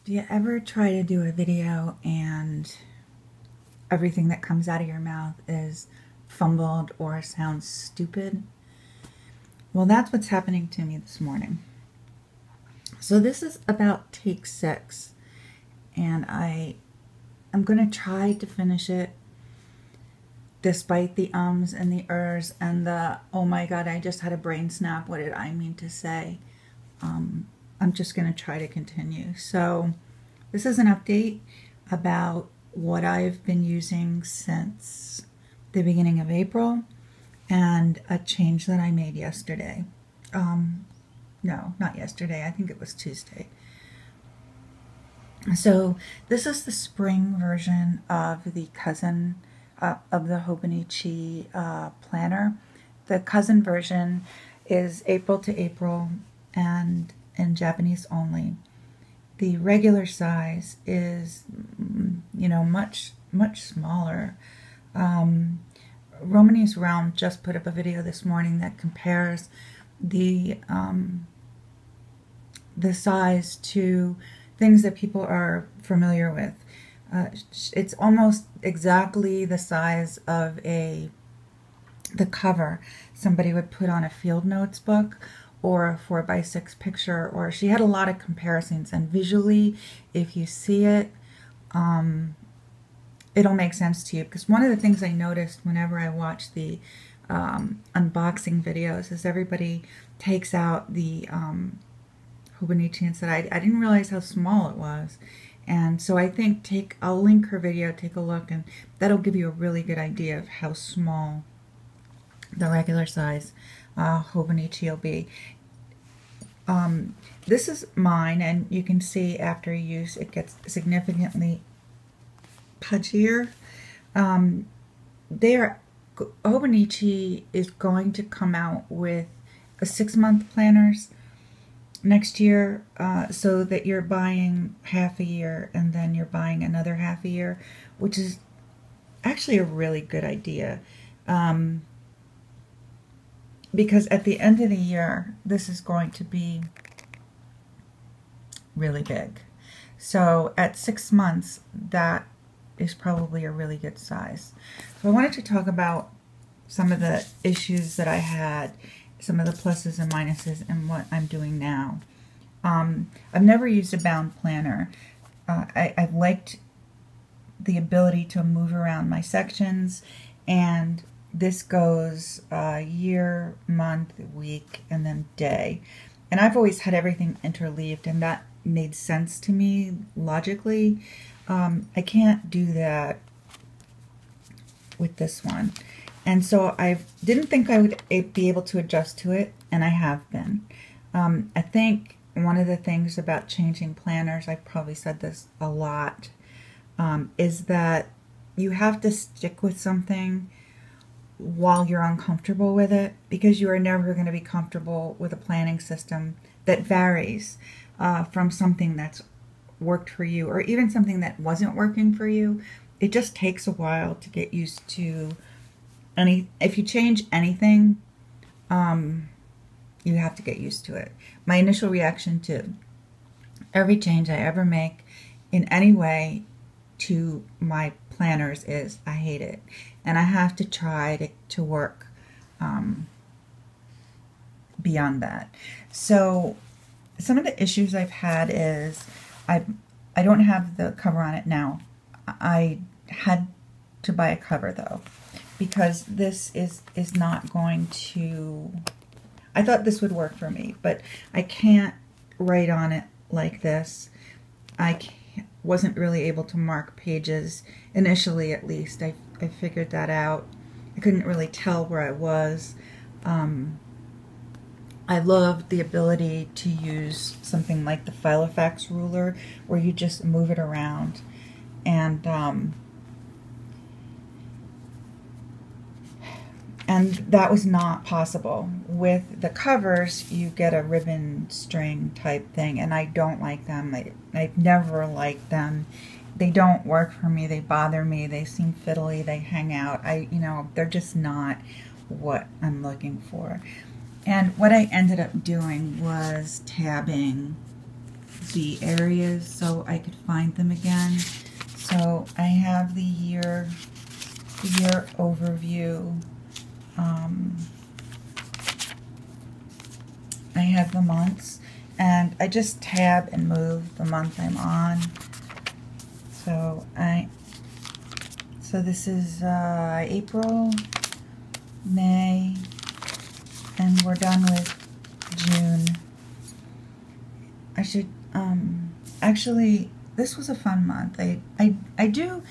Do you ever try to do a video and everything that comes out of your mouth is fumbled or sounds stupid? Well, that's what's happening to me this morning. So this is about take 6, and I'm going to try to finish it despite the ums and the ers and the, oh my god, I just had a brain snap, what did I mean to say? I'm just going to try to continue. So this is an update about what I've been using since the beginning of April and a change that I made yesterday. No, not yesterday. I think it was Tuesday. So this is the spring version of the cousin of the Hobonichi planner. The cousin version is April to April and in Japanese only. The regular size is, much smaller. Romani's Realm just put up a video this morning that compares the size to things that people are familiar with. It's almost exactly the size of the cover somebody would put on a field notes book or a 4x6 picture, or she had a lot of comparisons, and visually, if you see it, it'll make sense to you. Because one of the things I noticed whenever I watch the unboxing videos is everybody takes out the Hobonichi and said, I didn't realize how small it was. And so I think I'll link her video, take a look, and that'll give you a really good idea of how small the regular size Hobonichi will be. This is mine, and you can see after use it gets significantly pudgier. Hobonichi is going to come out with a 6-month planners next year, so that you're buying half a year and then you're buying another half a year, which is actually a really good idea. Because at the end of the year, this is going to be really big. So at 6 months, that is probably a really good size. So I wanted to talk about some of the issues that I had, some of the pluses and minuses, and what I'm doing now. I've never used a bound planner. I've liked the ability to move around my sections, and this goes year, month, week, and then day. And I've always had everything interleaved, and that made sense to me logically. I can't do that with this one. And so I didn't think I would be able to adjust to it, and I have been. I think one of the things about changing planners, I've probably said this a lot, is that you have to stick with something while you're uncomfortable with it, because you are never going to be comfortable with a planning system that varies from something that's worked for you, or even something that wasn't working for you. It just takes a while to get used to if you change anything, you have to get used to it. My initial reaction to every change I ever make in any way to my planners is I hate it, and I have to try to work beyond that. So some of the issues I've had is I don't have the cover on it now. I had to buy a cover though, because this is not going to, I thought this would work for me, but I can't write on it like this. Wasn't really able to mark pages initially, at least. I figured that out. I couldn't really tell where I was. I loved the ability to use something like the Filofax ruler, where you just move it around, and that was not possible. With the covers, you get a ribbon string type thing, and I don't like them. I've never liked them. They don't work for me. They bother me. They seem fiddly. They hang out. They're just not what I'm looking for. And what I ended up doing was tabbing the areas so I could find them again. So I have the year overview. I have the months, and I just tab and move the month I'm on. So this is April, May, and we're done with June. I should actually, this was a fun month. I do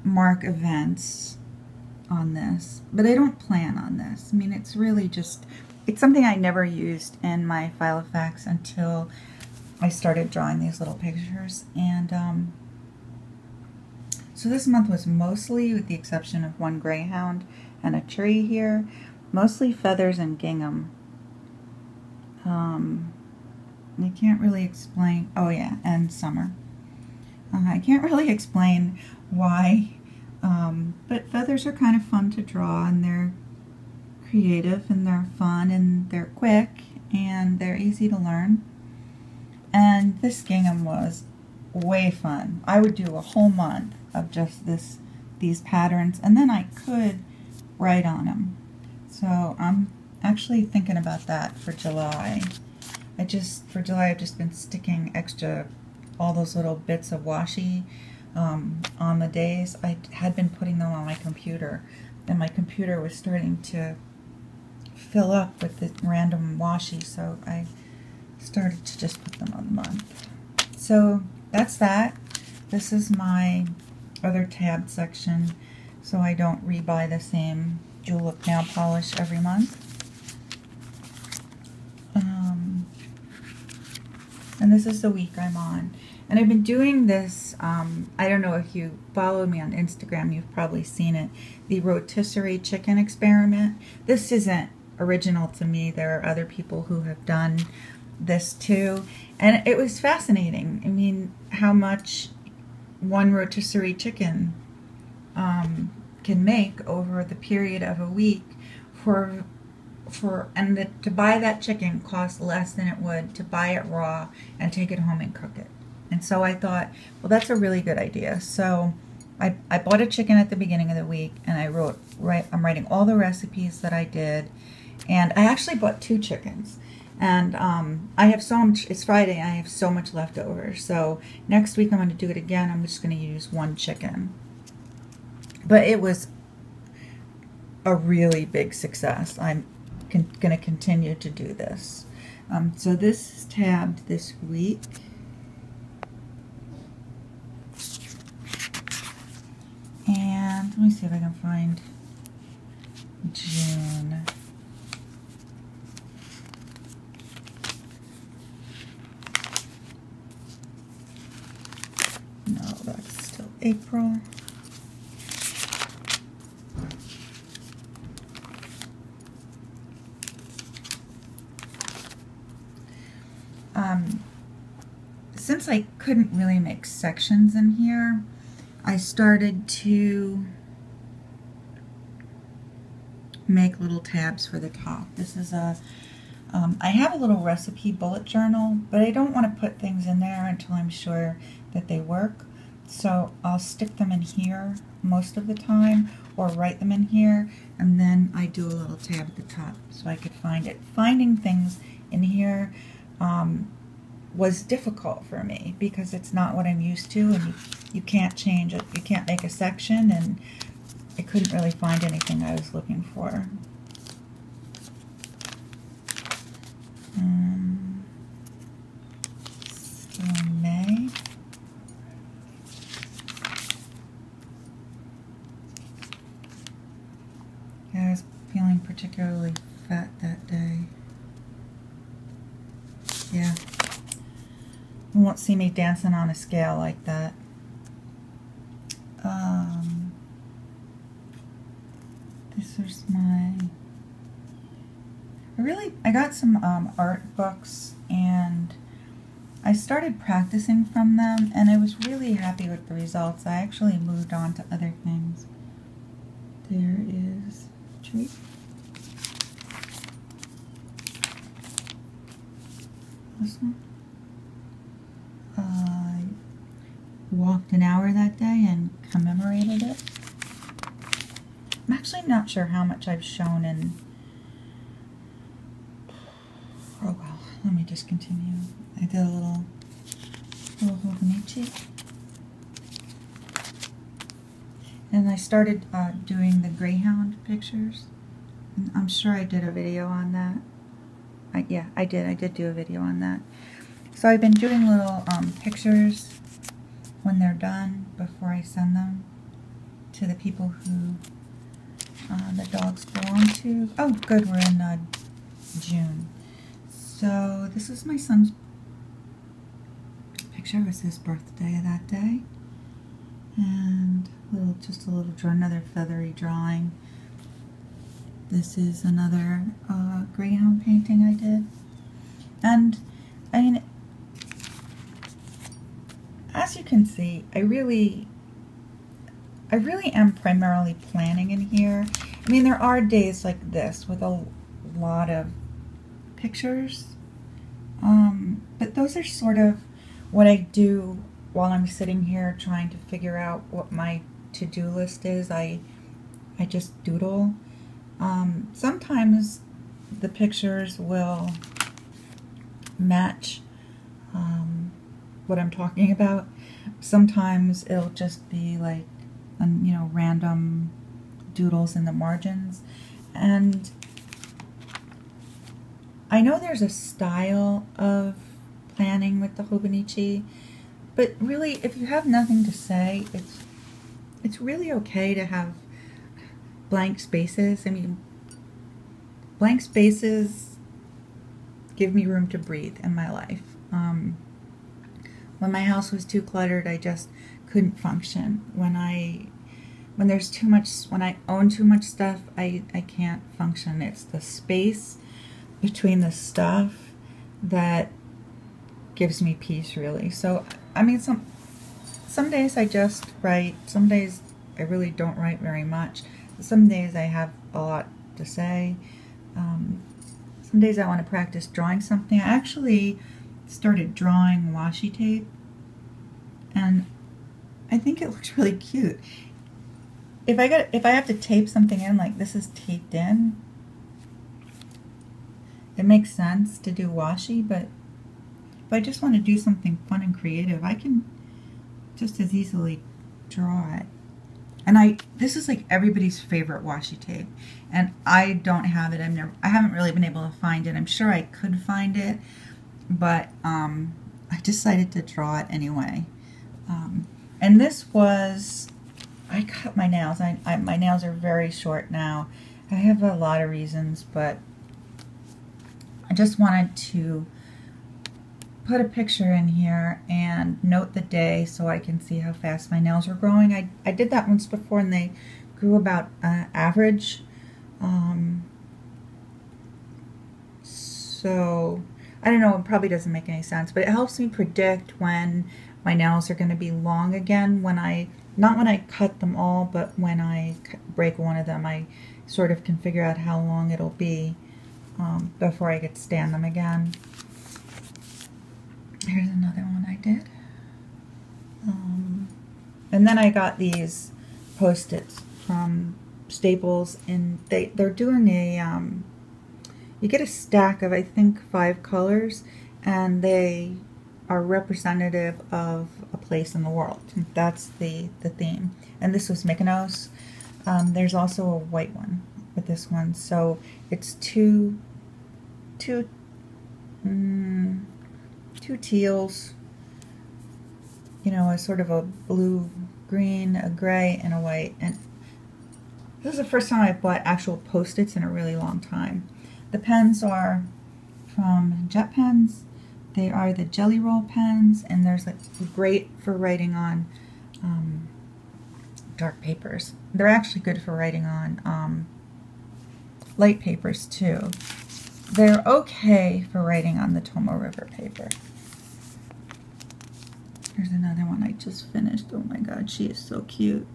mark events on this, but I don't plan on this. I mean, it's really just, it's something I never used in my Filofax until I started drawing these little pictures. And so this month was mostly, with the exception of one greyhound and a tree here, mostly feathers and gingham. I can't really explain, oh yeah, and summer. I can't really explain why, but feathers are kind of fun to draw, and they're creative, and they're fun, and they're quick, and they're easy to learn. And this gingham was way fun. I would do a whole month of just these patterns, and then I could write on them. So I'm actually thinking about that for July. For July, I've just been sticking extra, all those little bits of washi on the days. I had been putting them on my computer, and my computer was starting to fill up with the random washi, so I started to just put them on the month. So that's that. This is my other tab section, so I don't rebuy the same Julep nail polish every month. And this is the week I'm on. And I've been doing this, I don't know if you follow me on Instagram, you've probably seen it, the rotisserie chicken experiment. This isn't original to me. There are other people who have done this too. And it was fascinating. I mean, how much one rotisserie chicken can make over the period of a week to buy that chicken costs less than it would to buy it raw and take it home and cook it. And so I thought, well, that's a really good idea. So I bought a chicken at the beginning of the week, and I'm writing all the recipes that I did. And I actually bought 2 chickens. And I have so much, it's Friday, I have so much left over. So next week I'm going to do it again. I'm just going to use 1 chicken. But it was a really big success. I'm going to continue to do this. So this is tabbed this week. And let me see if I can find June. No, that's still April. Since I couldn't really make sections in here, I started to make little tabs for the top. This is I have a little recipe bullet journal, but I don't want to put things in there until I'm sure that they work. So I'll stick them in here most of the time, or write them in here, and then I do a little tab at the top so I could find it. Finding things in here was difficult for me because it's not what I'm used to, and you can't change it. You can't make a section, and I couldn't really find anything I was looking for. Still in May. Yeah, I was feeling particularly fat that day. Yeah. You won't see me dancing on a scale like that. This is my... I got some art books, and I started practicing from them, and I was really happy with the results. I actually moved on to other things. There is a tree. This one. walked an hour that day and commemorated it. I'm actually not sure how much I've shown in... Oh well, let me just continue. I did a little Hobonichi. And I started doing the Greyhound pictures. And I'm sure I did a video on that. Yeah, I did do a video on that. So I've been doing little pictures when they're done before I send them to the people who the dogs belong to. Oh, good, we're in June. So this is my son's picture. It was his birthday that day. And just a little another feathery drawing. This is another Greyhound painting I did. And I mean, as you can see, I really am primarily planning in here. I mean, there are days like this with a lot of pictures, but those are sort of what I do while I'm sitting here trying to figure out what my to-do list is. I just doodle. Sometimes the pictures will match what I'm talking about. Sometimes it'll just be like, you know, random doodles in the margins. And I know there's a style of planning with the Hobonichi, but really, if you have nothing to say, it's really okay to have blank spaces. I mean, blank spaces give me room to breathe in my life. When my house was too cluttered, I just couldn't function. When there's too much, when I own too much stuff, I can't function. It's the space between the stuff that gives me peace, really. So, I mean, some days I just write. Some days I really don't write very much. Some days I have a lot to say. Some days I want to practice drawing something. I actually started drawing washi tape, and I think it looks really cute. If I have to tape something in, like this is taped in, it makes sense to do washi, but if I just want to do something fun and creative, I can just as easily draw it. And this is like everybody's favorite washi tape, and I don't have it. I haven't really been able to find it. I'm sure I could find it, but I decided to draw it anyway. And this was, I cut my nails. My nails are very short now. I have a lot of reasons, but I just wanted to put a picture in here and note the day so I can see how fast my nails are growing. I did that once before and they grew about average. So I don't know, it probably doesn't make any sense, but it helps me predict when my nails are going to be long again. Not when I cut them all, but when I break one of them, I sort of can figure out how long it'll be before I get to stand them again. Here's another one I did. And then I got these Postits from Staples, and they're doing a, you get a stack of, I think, 5 colors, and they are representative of a place in the world. That's the theme. And this was Mykonos. There's also a white one with this one. So it's two teals, you know, a sort of a blue, green, a gray, and a white. And this is the first time I've bought actual Post-its in a really long time. The pens are from Jet Pens. They are the Jelly Roll pens, and there's like great for writing on dark papers. They're actually good for writing on light papers too. They're okay for writing on the Tomo River paper. Here's another one I just finished. Oh my god, she is so cute.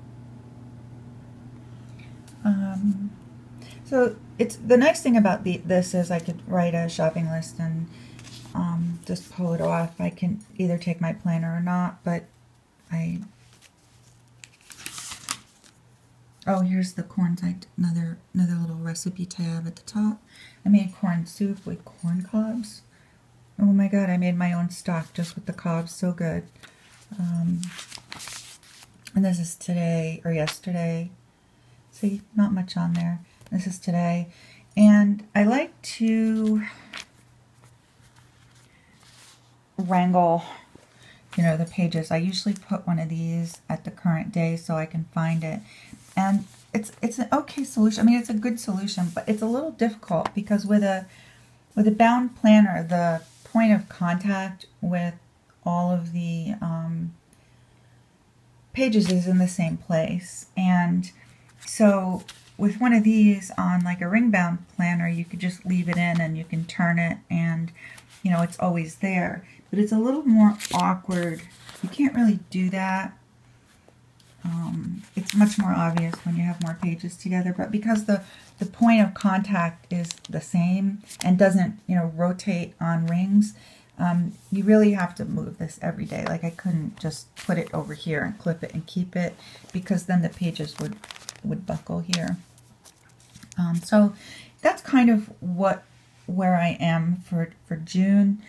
So it's the nice thing about this is I could write a shopping list and just pull it off. I can either take my planner or not, but Oh, here's the corn side, another little recipe tab at the top. I made corn soup with corn cobs. Oh my god, I made my own stock just with the cobs, so good. And this is today, or yesterday. See, not much on there. This is today. And I like to wrangle, you know, the pages. I usually put one of these at the current day so I can find it. And it's an okay solution. I mean, it's a good solution, but it's a little difficult because with a bound planner, the point of contact with all of the pages is in the same place. And so with one of these on like a ring bound planner, you could just leave it in and you can turn it and, you know, it's always there. But it's a little more awkward. You can't really do that. It's much more obvious when you have more pages together, but because the point of contact is the same and doesn't, you know, rotate on rings, you really have to move this every day. Like I couldn't just put it over here and clip it and keep it, because then the pages would buckle here. So that's kind of where I am for June.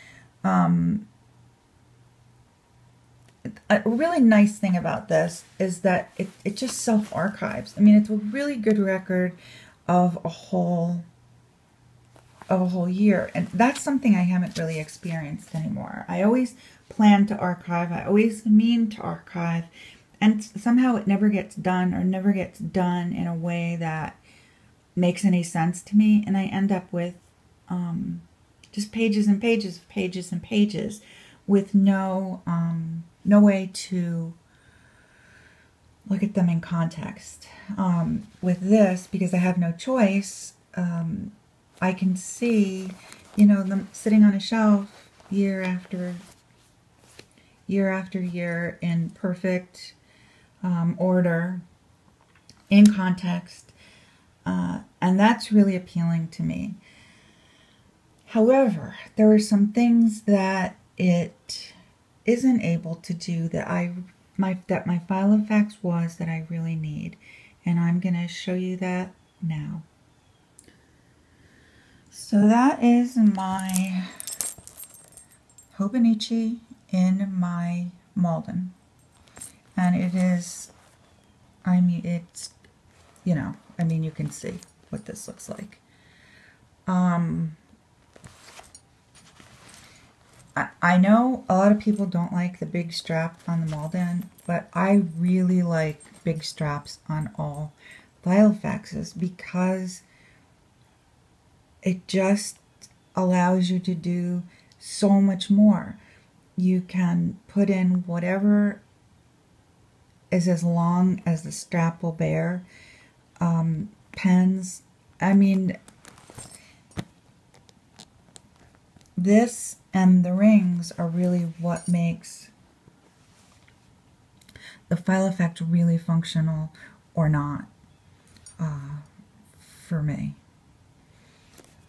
A really nice thing about this is that it just self-archives. I mean, it's a really good record of a whole year, and that's something I haven't really experienced anymore. I always plan to archive, I always mean to archive, and somehow it never gets done, or never gets done in a way that makes any sense to me, and I end up with just pages and pages, pages and pages, with no way to look at them in context. With this, because I have no choice, I can see, you know, them sitting on a shelf year after year in perfect order, in context, and that's really appealing to me. However, there are some things that it isn't able to do that my Filofax was that I really need, and I'm going to show you that now. So that is my Hobonichi in my Malden, and it is, I mean, it's, you know, I mean, you can see what this looks like. I know a lot of people don't like the big strap on the Malden, but I really like big straps on all Filofaxes because it just allows you to do so much more. You can put in whatever is as long as the strap will bear. Pens, I mean, this and the rings are really what makes the Filofax really functional or not for me.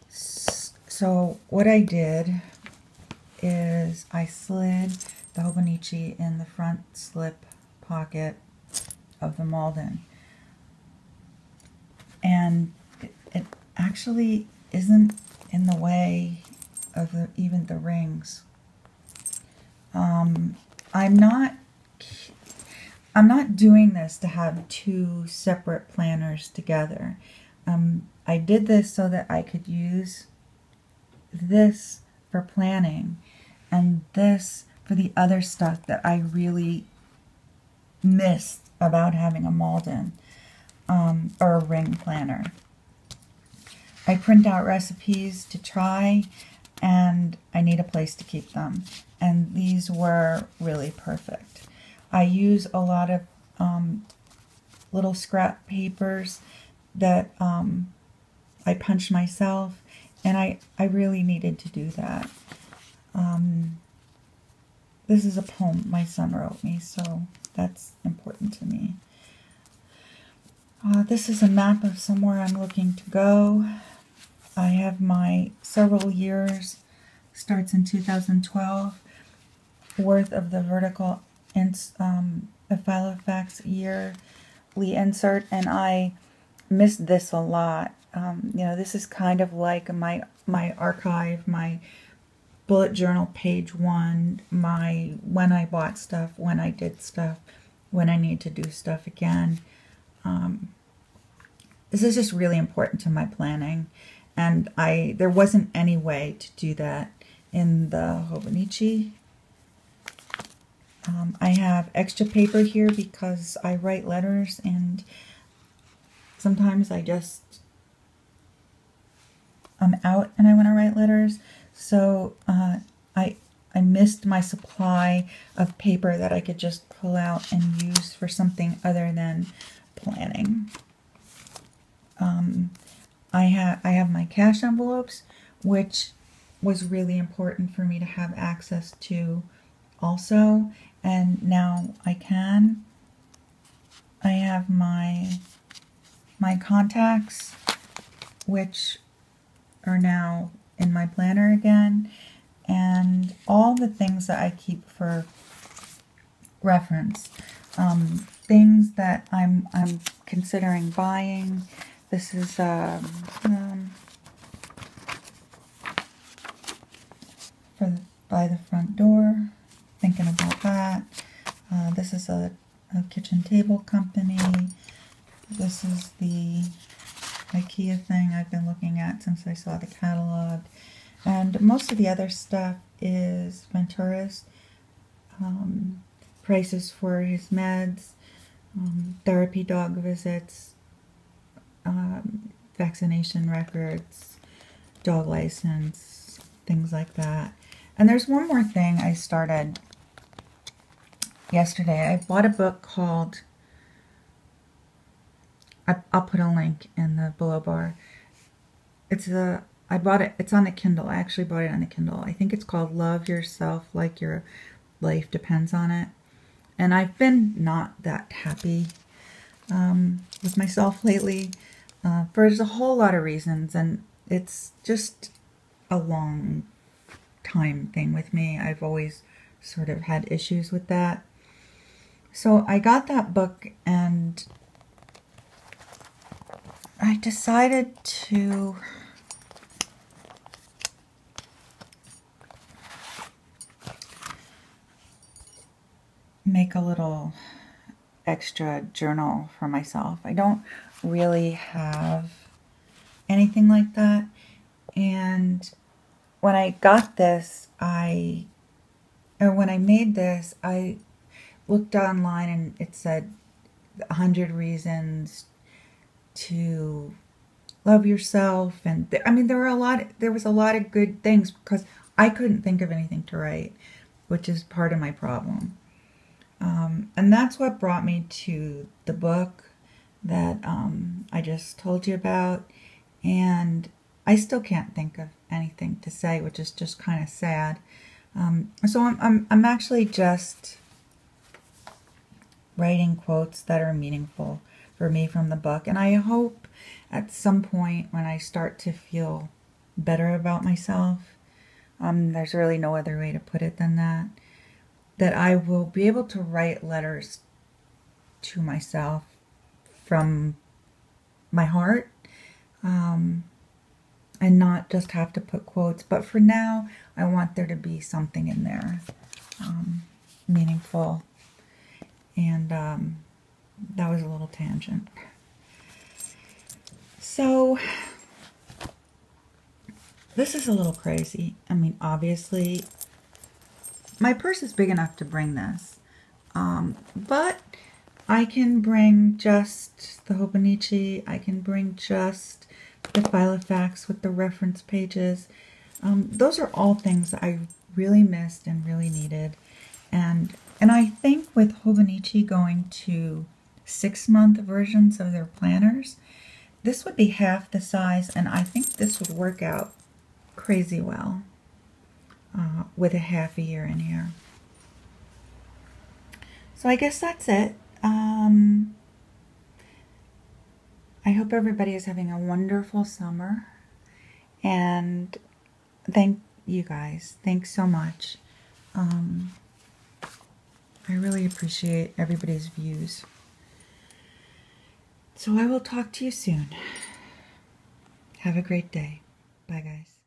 So what I did is I slid the Hobonichi in the front slip pocket of the Malden, and it actually isn't in the way of even the rings. I'm not doing this to have two separate planners together. I did this so that I could use this for planning and this for the other stuff that I really missed about having a Malden or a ring planner. I print out recipes to try, and I need a place to keep them, and these were really perfect. I use a lot of little scrap papers that I punched myself, and I really needed to do that. This is a poem my son wrote me, so that's important to me. This is a map of somewhere I'm looking to go. I have my several years, starts in 2012, worth of the vertical a Filofax yearly insert, and I missed this a lot. You know, this is kind of like my archive, my bullet journal page 1, my when I bought stuff, when I did stuff, when I need to do stuff again. This is just really important to my planning, and there wasn't any way to do that in the Hobonichi. I have extra paper here because I write letters, and sometimes I'm out and I want to write letters. So I missed my supply of paper that I could just pull out and use for something other than planning. I have my cash envelopes, which was really important for me to have access to also, and now I can. I have my contacts, which are now in my planner again, and all the things that I keep for reference. Things that I'm considering buying. This is by the front door. Thinking about that. This is a kitchen table company. This is the IKEA thing I've been looking at since I saw the catalog. And most of the other stuff is Ventura's prices for his meds, therapy dog visits, vaccination records, dog license, things like that. And there's one more thing I started yesterday. I bought a book called, I'll put a link in the below bar. I bought it, it's on the Kindle. I actually bought it on the Kindle. I think it's called Love Yourself Like Your Life Depends on It. And I've been not that happy with myself lately for a whole lot of reasons, and it's just a long time thing with me. I've always sort of had issues with that. So I got that book, and I decided to make a little extra journal for myself. I don't really have anything like that, and when I got this, when I made this, I looked online and it said 100 reasons to love yourself, and I mean there was a lot of good things because I couldn't think of anything to write, which is part of my problem. And that's what brought me to the book that I just told you about, and I still can't think of anything to say, which is just kind of sad. So I'm actually just writing quotes that are meaningful for me from the book, and I hope at some point when I start to feel better about myself, there's really no other way to put it than that I will be able to write letters to myself from my heart, and not just have to put quotes. But for now, I want there to be something in there meaningful. And that was a little tangent. So this is a little crazy. I mean, obviously, my purse is big enough to bring this, but I can bring just the Hobonichi. I can bring just the Filofax with the reference pages. Those are all things that I really missed and really needed. And I think with Hobonichi going to 6-month versions of their planners, this would be half the size, and I think this would work out crazy well with a half a year in here. So I guess that's it. I hope everybody is having a wonderful summer, and thank you guys. Thanks so much. I really appreciate everybody's views. So I will talk to you soon. Have a great day. Bye, guys.